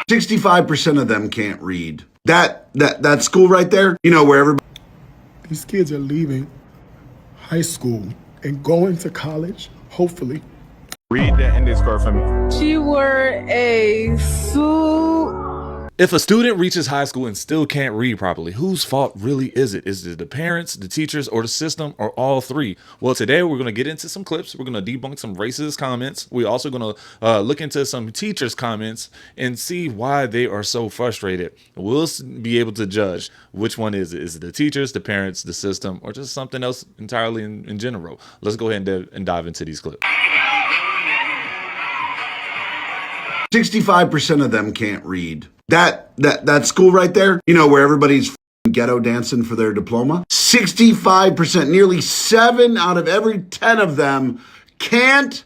65% of them can't read. That school right there, you know, where everybody. These kids are leaving high school and going to college, hopefully. Read the index card for me. She wore a suit. If a student reaches high school and still can't read properly, whose fault really is it? Is it the parents, the teachers, or the system, or all three? Well, today we're going to get into some clips. We're going to debunk some racist comments. We're also going to look into some teachers' comments and see why they are so frustrated. We'll be able to judge which one is it. Is it the teachers, the parents, the system, or just something else entirely in general? Let's go ahead and dive into these clips. 65% of them can't read. That school right there, you know, where everybody's ghetto dancing for their diploma. 65%, nearly 7 out of every 10 of them can't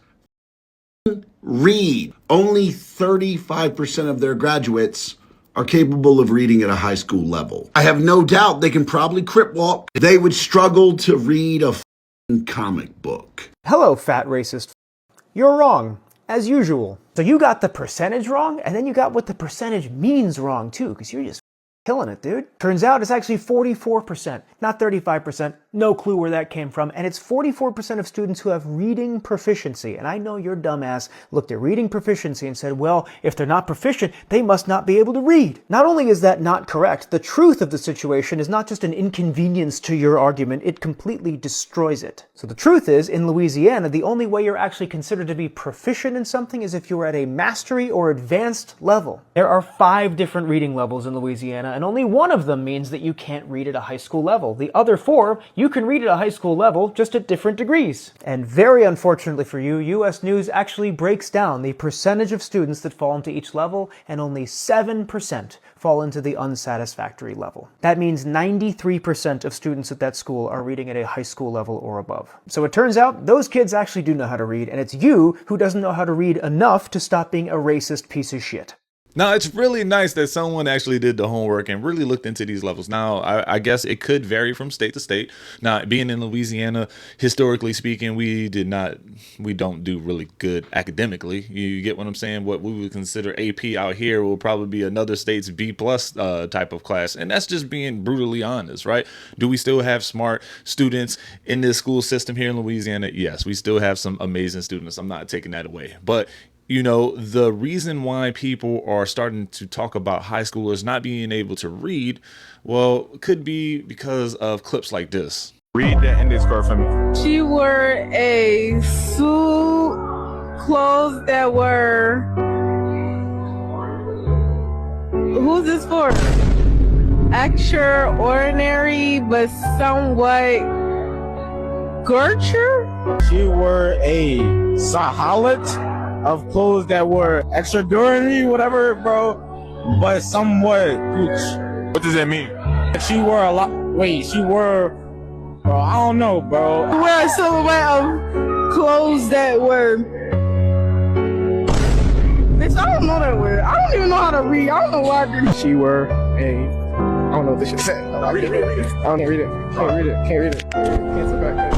read. Only 35% of their graduates are capable of reading at a high school level. I have no doubt they can probably crip walk. They would struggle to read a comic book. Hello, fat racist. You're wrong, as usual. So you got the percentage wrong, and then you got what the percentage means wrong too, because you're just killing it, dude. Turns out it's actually 44%, not 35%. No clue where that came from. And it's 44% of students who have reading proficiency. And I know your dumbass looked at reading proficiency and said, well, if they're not proficient, they must not be able to read. Not only is that not correct, the truth of the situation is not just an inconvenience to your argument, it completely destroys it. So the truth is, in Louisiana, the only way you're actually considered to be proficient in something is if you're at a mastery or advanced level. There are 5 different reading levels in Louisiana, and only one of them means that you can't read at a high school level. The other 4, you can read at a high school level, just at different degrees. And very unfortunately for you, US News actually breaks down the percentage of students that fall into each level, and only 7% fall into the unsatisfactory level. That means 93% of students at that school are reading at a high school level or above. So it turns out those kids actually do know how to read, and it's you who doesn't know how to read enough to stop being a racist piece of shit. Now, it's really nice that someone actually did the homework and really looked into these levels. Now, I guess it could vary from state to state. Now, being in Louisiana, historically speaking, we don't do really good academically. You get what I'm saying? What we would consider AP out here will probably be another state's B+ type of class. And that's just being brutally honest, right? Do we still have smart students in this school system here in Louisiana? Yes, we still have some amazing students. I'm not taking that away. But you know, the reason why people are starting to talk about high schoolers not being able to read, well, could be because of clips like this. Read the index card for me. She wore a suit, clothes that were. Who's this for? Extraordinary, but somewhat Gertrude? She wore a sahalat of clothes that were extraordinary, whatever, bro, but somewhat pooch. What does that mean? She wore a lot. Wait, she wore. Bro, I don't know, bro. She wore a silhouette of clothes that were. Bitch, I don't know that word. I don't even know how to read. I don't know why I did. She wore a. I don't know what this shit said. I don't read it. I don't read it. Can't read it. Can't read it. Cancel back.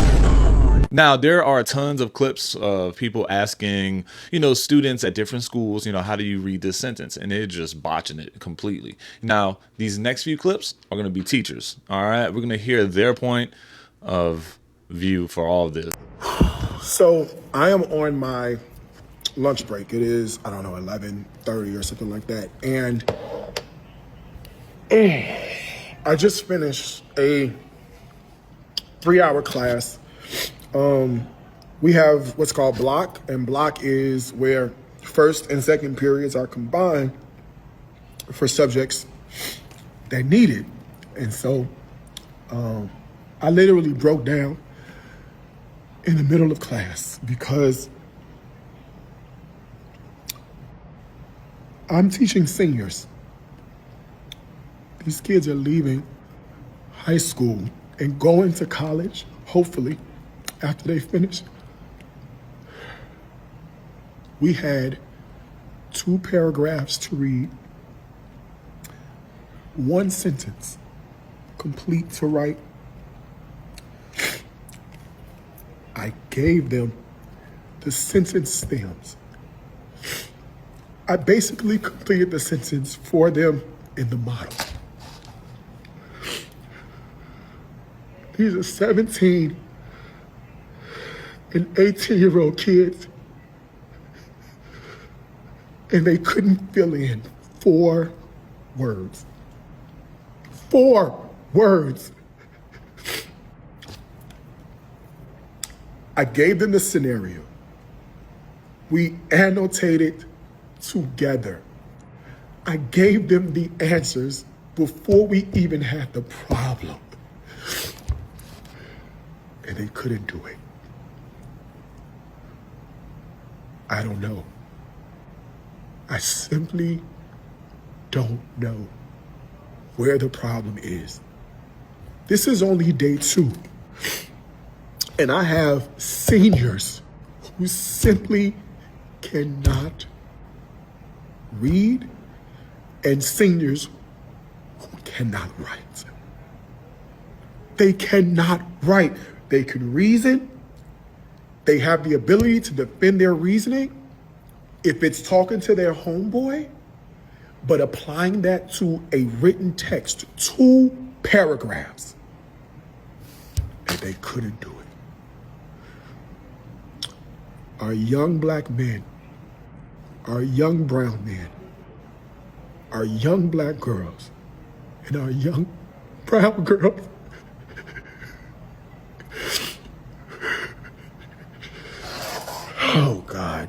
Now, there are tons of clips of people asking, you know, students at different schools, you know, how do you read this sentence? And they're just botching it completely. Now, these next few clips are going to be teachers. All right. We're going to hear their point of view for all of this. So I am on my lunch break. It is, I don't know, 11:30 or something like that. And I just finished a 3-hour class. We have what's called block, and block is where first and second periods are combined for subjects that need it. And so I literally broke down in the middle of class because I'm teaching seniors. These kids are leaving high school and going to college, hopefully, after they finish. We had 2 paragraphs to read, 1 sentence complete to write. I gave them the sentence stems. I basically completed the sentence for them in the model. These are 17 and 18-year-old kids, and they couldn't fill in 4 words. 4 words. I gave them the scenario. We annotated together. I gave them the answers before we even had the problem. And they couldn't do it. I don't know. I simply don't know where the problem is. This is only day 2. And I have seniors who simply cannot read and seniors who cannot write. They cannot write. They can reason. They have the ability to defend their reasoning if it's talking to their homeboy, but applying that to a written text, 2 paragraphs, and they couldn't do it. Our young black men, our young brown men, our young black girls, and our young brown girls oh, God.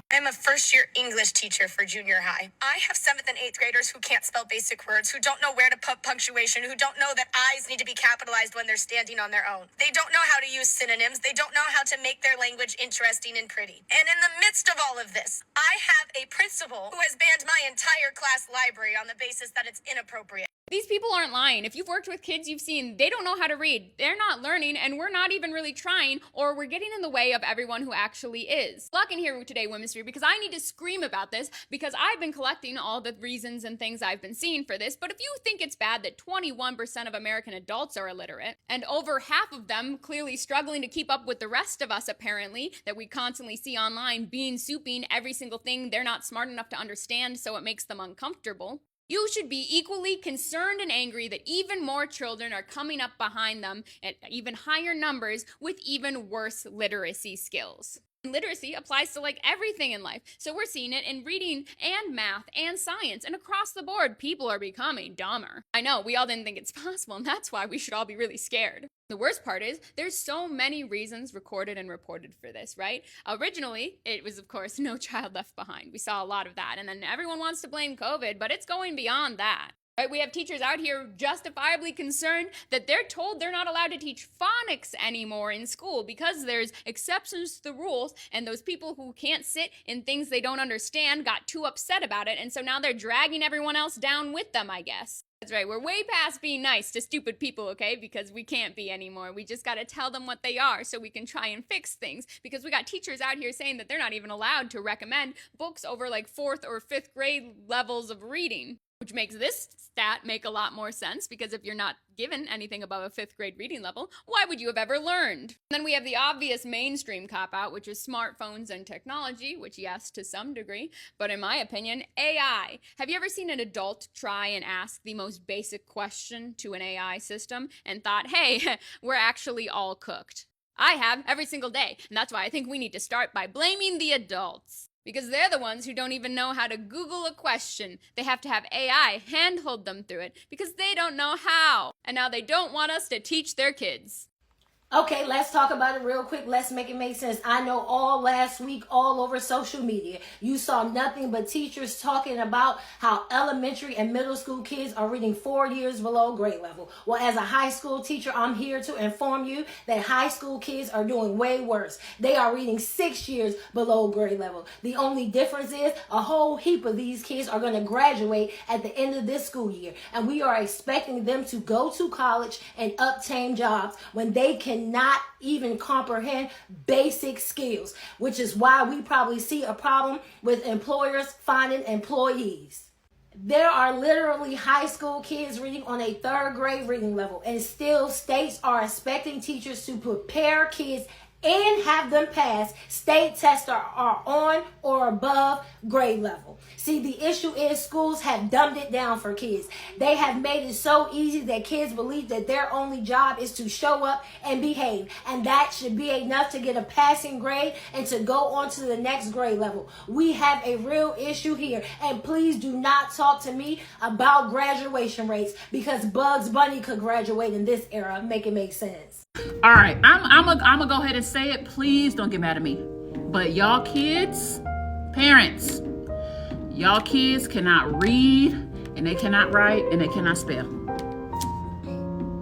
I'm a first-year English teacher for junior high. I have 7th and 8th graders who can't spell basic words, who don't know where to put punctuation, who don't know that I's need to be capitalized when they're standing on their own. They don't know how to use synonyms. They don't know how to make their language interesting and pretty. And in the midst of all of this, I have a principal who has banned my entire class library on the basis that it's inappropriate. These people aren't lying. If you've worked with kids you've seen, they don't know how to read. They're not learning, and we're not even really trying, or we're getting in the way of everyone who actually is. Locking here today, Women's Free, because I need to scream about this, because I've been collecting all the reasons and things I've been seeing for this. But if you think it's bad that 21% of American adults are illiterate, and over half of them clearly struggling to keep up with the rest of us, apparently, that we constantly see online, being souping every single thing they're not smart enough to understand, so it makes them uncomfortable, you should be equally concerned and angry that even more children are coming up behind them at even higher numbers with even worse literacy skills. Literacy applies to like everything in life. So we're seeing it in reading and math and science, and across the board, people are becoming dumber. I know, we all didn't think it's possible, and that's why we should all be really scared. The worst part is there's so many reasons recorded and reported for this, right? Originally, it was, of course, No Child Left Behind. We saw a lot of that, and then everyone wants to blame COVID, but it's going beyond that. Right, we have teachers out here justifiably concerned that they're told they're not allowed to teach phonics anymore in school because there's exceptions to the rules, and those people who can't sit in things they don't understand got too upset about it, and so now they're dragging everyone else down with them, I guess. That's right, we're way past being nice to stupid people, okay? Because we can't be anymore. We just gotta tell them what they are so we can try and fix things. Because we got teachers out here saying that they're not even allowed to recommend books over like 4th or 5th grade levels of reading. Which makes this stat make a lot more sense, because if you're not given anything above a 5th grade reading level, why would you have ever learned? And then we have the obvious mainstream cop-out, which is smartphones and technology, which yes, to some degree, but in my opinion, AI. Have you ever seen an adult try and ask the most basic question to an AI system and thought, hey, we're actually all cooked? I have every single day, and that's why I think we need to start by blaming the adults. Because they're the ones who don't even know how to Google a question. They have to have AI handhold them through it because they don't know how. And now they don't want us to teach their kids. Okay, let's talk about it real quick. Let's make it make sense. I know all last week, all over social media, you saw nothing but teachers talking about how elementary and middle school kids are reading 4 years below grade level. Well, as a high school teacher, I'm here to inform you that high school kids are doing way worse. They are reading 6 years below grade level. The only difference is a whole heap of these kids are going to graduate at the end of this school year. And we are expecting them to go to college and obtain jobs when they cannot even comprehend basic skills, which is why we probably see a problem with employers finding employees. There are literally high school kids reading on a 3rd grade reading level, and still states are expecting teachers to prepare kids and have them pass state tests are on or above grade level. See, the issue is schools have dumbed it down for kids. They have made it so easy that kids believe that their only job is to show up and behave. And that should be enough to get a passing grade and to go on to the next grade level. We have a real issue here. And please do not talk to me about graduation rates, because Bugs Bunny could graduate in this era. Make it make sense. All right, I'm gonna go ahead and say it. Please don't get mad at me. But y'all kids, parents, y'all kids cannot read, and they cannot write, and they cannot spell.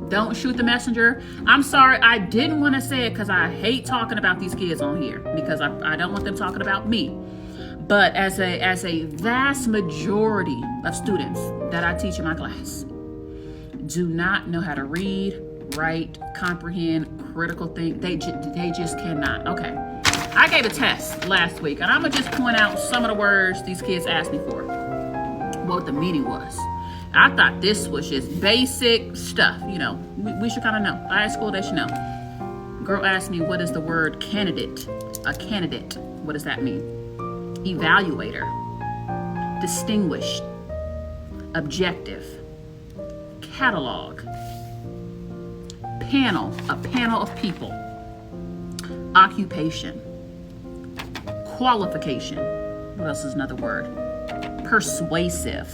Don't shoot the messenger. I'm sorry, I didn't want to say it because I hate talking about these kids on here, because I don't want them talking about me. But as a vast majority of students that I teach in my class do not know how to read, write, comprehend, critical think. They just cannot. Okay. I gave a test last week, and I'm going to just point out some of the words these kids asked me for, what the meaning was. I thought this was just basic stuff. You know, we should kind of know. High school, they should know. Girl asked me, what is the word candidate? A candidate. What does that mean? Evaluator. Distinguished. Objective. Catalog. Panel. A panel of people. Occupation. Qualification. What else is another word? Persuasive.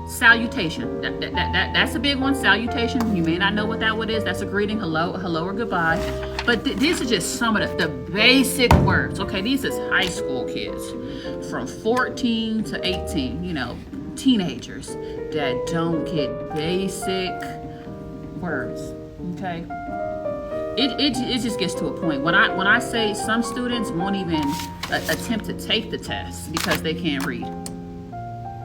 Salutation. That's a big one. Salutation. You may not know what that word is. That's a greeting. Hello or goodbye. But these are just some of the basic words. Okay, these is high school kids from 14 to 18. You know, teenagers that don't get basic words. Okay. It just gets to a point when I say some students won't even attempt to take the test because they can't read.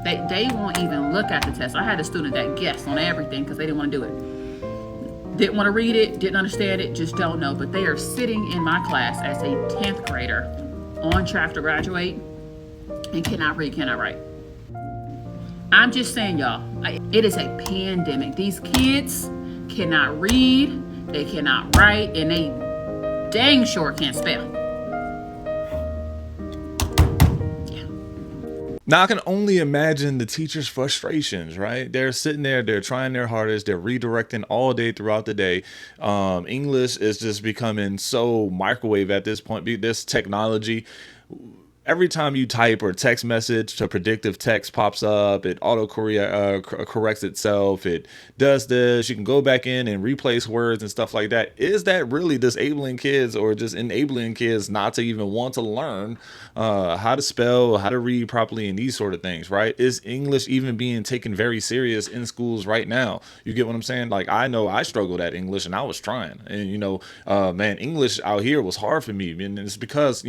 They won't even look at the test. I had a student that guessed on everything because they didn't want to do it. Didn't want to read it, didn't understand it, just don't know. But they are sitting in my class as a 10th grader on track to graduate and cannot read, cannot write. I'm just saying, y'all, it is a pandemic. These kids cannot read, they cannot write, and they dang sure can't spell. Now, I can only imagine the teachers' frustrations, right? They're sitting there, they're trying their hardest, they're redirecting all day throughout the day. English is just becoming so microwave at this point. This technology, every time you type or text message, a predictive text pops up, it auto corrects itself, it does this, you can go back in and replace words and stuff like that. Is that really disabling kids or just enabling kids not to even want to learn how to spell, how to read properly, and these sort of things, right? Is English even being taken very serious in schools right now? You get what I'm saying? Like, I know I struggled at English and I was trying, and man, English out here was hard for me, and it's because,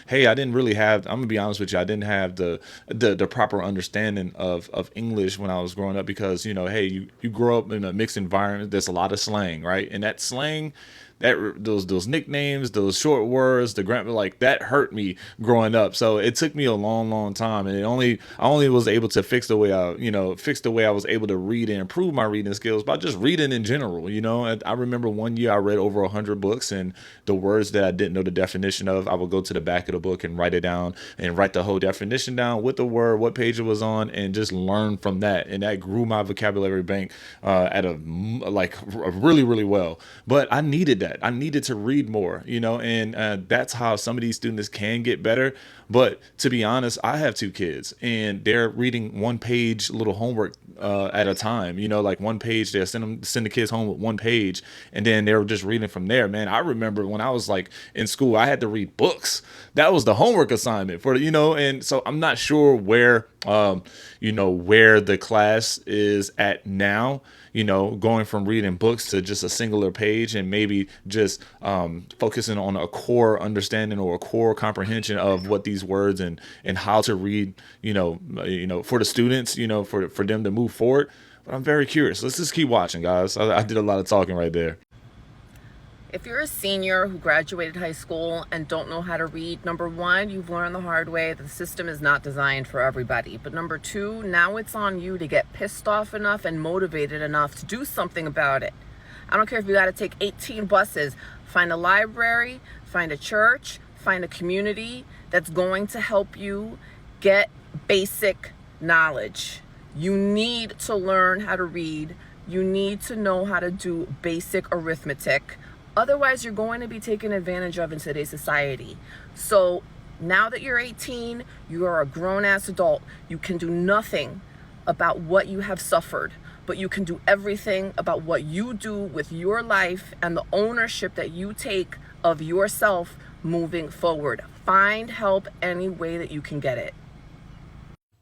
hey, I didn't really have, I'm gonna be honest with you, I didn't have the proper understanding of English when I was growing up, because hey, you grow up in a mixed environment. There's a lot of slang, right? And that slang, those nicknames, those short words, the grammar, like that hurt me growing up. So it took me a long time, and I only was able to fix the way I was able to read and improve my reading skills by just reading in general. I remember one year I read over 100 books, and the words that I didn't know the definition of, I would go to the back of the book and write it down and write the whole definition down with the word, what page it was on, and just learn from that. And that grew my vocabulary bank at really, really well. But I needed that. I needed to read more, and that's how some of these students can get better. But to be honest, I have 2 kids, and they're reading 1-page little homework at a time. Like 1 page, they'll send the kids home with 1 page, and then they're just reading from there. Man, I remember when I was like in school, I had to read books. That was the homework assignment for and so I'm not sure where where the class is at now. Going from reading books to just a singular page, and maybe just focusing on a core understanding or a core comprehension of what these words and how to read, for the students, for them to move forward. But I'm very curious. Let's just keep watching, guys. I did a lot of talking right there. If you're a senior who graduated high school and don't know how to read, number 1, you've learned the hard way that the system is not designed for everybody. But number 2, now it's on you to get pissed off enough and motivated enough to do something about it. I don't care if you got to take 18 buses. Find a library, find a church, find a community that's going to help you get basic knowledge. You need to learn how to read. You need to know how to do basic arithmetic. Otherwise, you're going to be taken advantage of in today's society. So now that you're 18, you are a grown-ass adult. You can do nothing about what you have suffered, but you can do everything about what you do with your life and the ownership that you take of yourself moving forward. Find help any way that you can get it.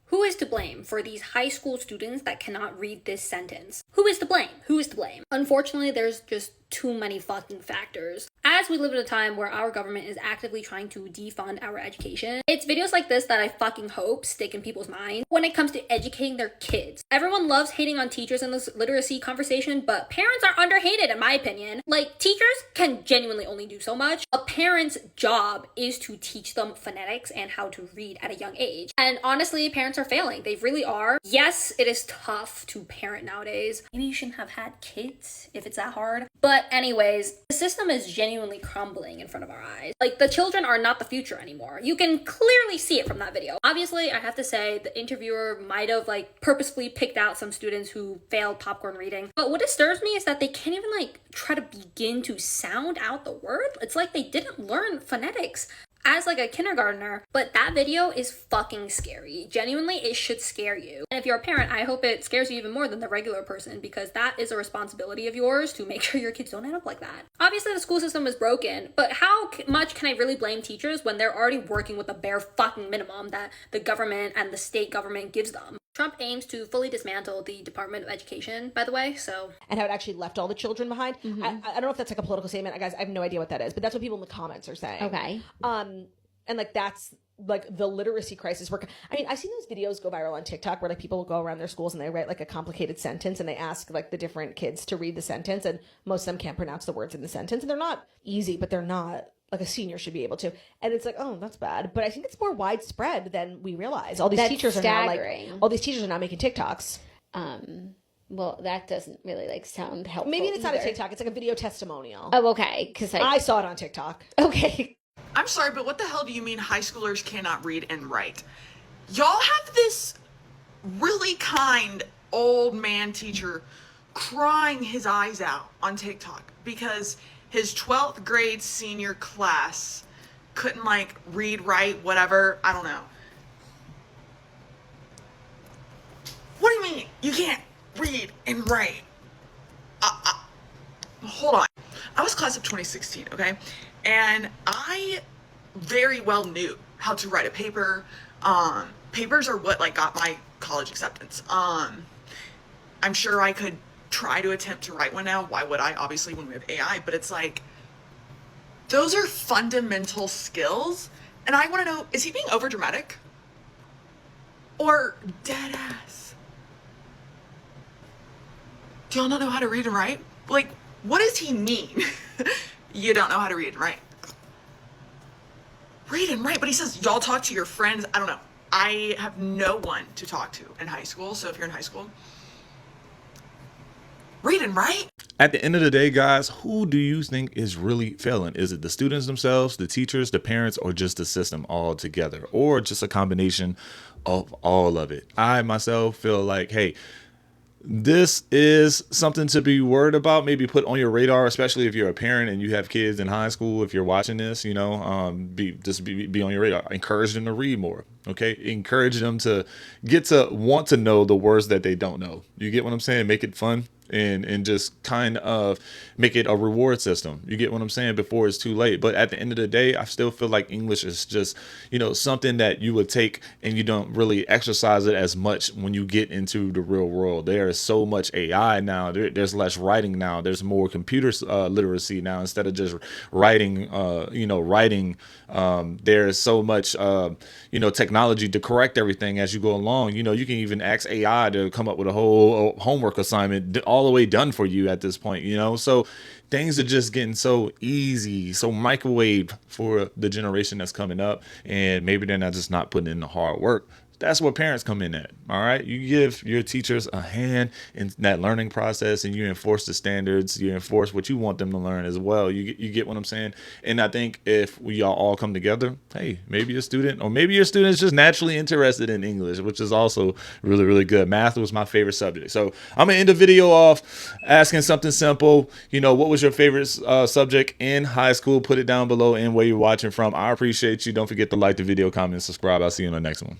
Who is to blame for these high school students that cannot read this sentence? Who is to blame? Who is to blame? Unfortunately, there's just too many fucking factors. As we live in a time where our government is actively trying to defund our education, it's videos like this that I fucking hope stick in people's minds when it comes to educating their kids. Everyone loves hating on teachers in this literacy conversation, but parents are underhated in my opinion. Like, teachers can genuinely only do so much. A parent's job is to teach them phonetics and how to read at a young age. And honestly, parents are failing. They really are. Yes, it is tough to parent nowadays. Maybe you shouldn't have had kids if it's that hard. But anyways, the system is genuinely crumbling in front of our eyes. Like, the children are not the future anymore. You can clearly see it from that video. Obviously, I have to say the interviewer might have purposefully picked out some students who failed popcorn reading. But what disturbs me is that they can't even try to begin to sound out the word. It's like they didn't learn phonetics as a kindergartner. But that video is fucking scary. Genuinely, it should scare you. And if you're a parent, I hope it scares you even more than the regular person, because that is a responsibility of yours to make sure your kids don't end up like that. Obviously, the school system is broken, but how much can I really blame teachers when they're already working with the bare fucking minimum that the government and the state government gives them? Trump aims to fully dismantle the Department of Education, by the way, so... And how it actually left all the children behind. Mm-hmm. I don't know if that's a political statement. Guys, I have no idea what that is, but that's what people in the comments are saying. Okay. And that's the literacy crisis. I've seen those videos go viral on TikTok where people will go around their schools and they write a complicated sentence and they ask the different kids to read the sentence, and most of them can't pronounce the words in the sentence. And they're not easy, but they're not... a senior should be able to. And it's oh, that's bad. But I think it's more widespread than we realize. All these teachers are now all these teachers are now making TikToks. Well, that doesn't really sound helpful. Maybe it's not a TikTok. It's a video testimonial. Oh, okay. Because I saw it on TikTok. Okay. I'm sorry, but what the hell do you mean high schoolers cannot read and write? Y'all have this really kind old man teacher crying his eyes out on TikTok because his 12th grade senior class couldn't read, write, whatever. I don't know. What do you mean you can't read and write? Hold on. I was class of 2016, okay? And I very well knew how to write a paper. Papers are what got my college acceptance. I'm sure I could try to attempt to write one now. Why would I? Obviously, when we have AI, but it's those are fundamental skills. And I want to know, is he being over dramatic or dead ass? Do y'all not know how to read and write? What does he mean? You don't know how to read and write. Read and write, but he says y'all talk to your friends. I don't know. I have no one to talk to in high school. So if you're in high school, read and write. At the end of the day, guys, who do you think is really failing? Is it the students themselves, the teachers, the parents, or just the system all together, or just a combination of all of it? I myself feel hey, this is something to be worried about, maybe put on your radar, especially if you're a parent and you have kids in high school. If you're watching this, be on your radar. Encourage them to read more. Okay. Encourage them to get to want to know the words that they don't know. You get what I'm saying? Make it fun. And just kind of make it a reward system. You get what I'm saying? Before it's too late. But at the end of the day, I still feel like English is just, something that you would take and you don't really exercise it as much when you get into the real world. There is so much AI now. There's less writing now. There's more computer literacy now instead of just writing, there's so much, technology to correct everything as you go along. You can even ask AI to come up with a whole homework assignment all the way done for you at this point, so things are just getting so easy, so microwaved for the generation that's coming up, and maybe they're not putting in the hard work That's where parents come in at. All right. You give your teachers a hand in that learning process, and you enforce the standards. You enforce what you want them to learn as well. You get what I'm saying? And I think if we all come together, hey, maybe your student is just naturally interested in English, which is also really, really good. Math was my favorite subject. So I'm going to end the video off asking something simple. What was your favorite subject in high school? Put it down below and where you're watching from. I appreciate you. Don't forget to like the video, comment, and subscribe. I'll see you in the next one.